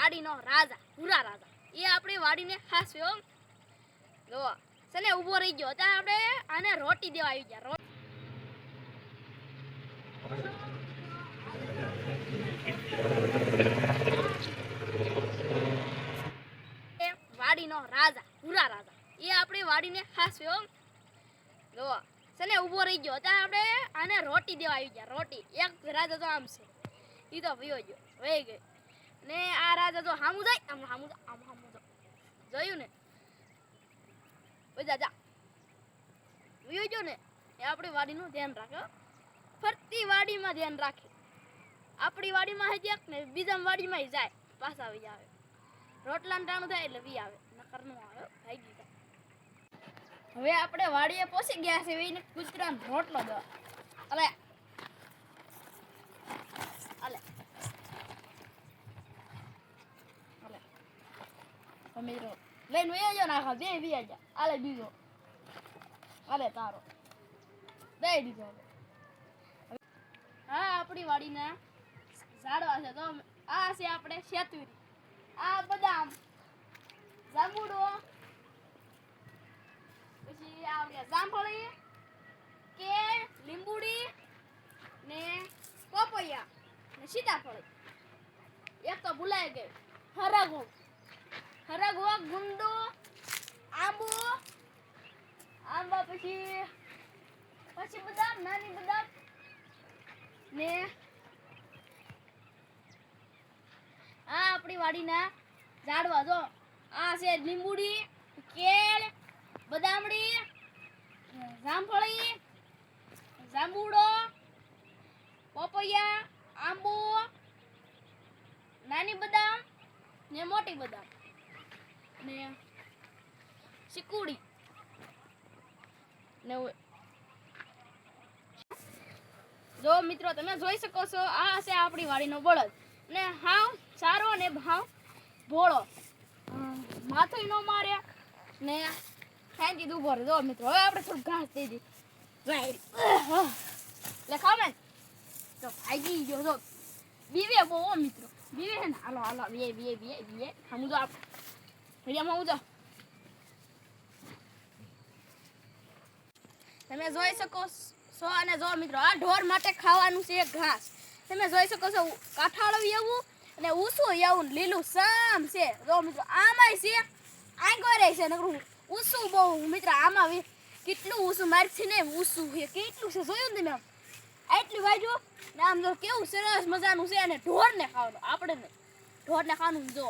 વાડીનો રાજા ભૂરા રાજા એ આપણી વાડીને ખાસ્યો જો સને ઊભો રહી ગયો અત્યારે આપણે આને રોટી દેવા આવી ગયા વાડીનો રાજા ભૂરા રાજા એ આપણી વાડીને ખાસ્યો જો સને ઊભો રહી ગયો અત્યારે આપણે આને રોટી દેવા આવી ગયા રોટી એક રાજા તો આમ છે ઈ તો વયો ગયો વહી ગઈ ને આ રાજા તો હામું જાય આમ હામું જોયું ને બધા જા વયો ગયો ને એ આપણી વાડીનું ધ્યાન રાખે ફરતી વાડીમાં ધ્યાન રાખે આપણી વાડીમાં હજી એક ને બીજા વાડીમાં જાય પાછા આવી આવે રોટલાનું ટાણું થાય એટલે વી આવે નકર નો આવે ભાગી જાય હવે આપણે વાડીએ પહોંચી ગયા છે એને કૂતરાનો રોટલો દો અલે અલે અલે અમીરો લઈને વયો જો નાખા દે વી આજા આલે બીજો અલે તારો દઈ દીધો હા આપણી વાડીના ઝાડવા છે તો આ છે આપણે શેતુરી આ બદામ જાંબુડો પછી આપણે જામફળી કેળ લીંબુડી ને પપૈયા ને સીતાફળી એક તો ભૂલાઈ ગઈ હરગવો ગુંડો આંબા પછી બદામ નાની બદામ ને આ આપણી વાડીના ઝાડવા જો આ છે લીંબુડી કેળ બદામડી જામફળી જાંબુડો પપૈયા આંબો નાની બદામ ને મોટી બદામ ને ચીકુડી ને જો મિત્રો તમે જોઈ શકો છો આ છે આપણી વાડીનો બળદ ને હાવ સારો ને ભાવ ભોળો માથું ન મારે ને ખાઈ દીધું ઉભો રહે જો મિત્રો હવે આપણે થોડું ઘાસ દઈ દી એટલે ખાવે તો ભાગી ગયો જો બીવે બહુ મિત્રો બીવે ને હાલો બીએ સમજો આપણે મીડિયામાં સમજો તમે જોઈ શકો છો અને જો મિત્રો આ ઢોર માટે ખાવાનું છે ઘાસ તમે જોઈ શકો છો કાઠાળું એવું અને ઊસું એવું લીલું સામ છે જો મિત્રો આમાંય છે આંગો રહે છે નકરું ઊસું બહુ મિત્ર આમાં કેટલું ઊસું મારથી ને ઊસું છે કેટલું છે જોયું ને તમે આમ આટલી બાજુ ને આમ જો કેવું સરસ મજાનું છે અને ઢોરને ખાવાનું આપણે ને ઢોરને ખાવાનું જો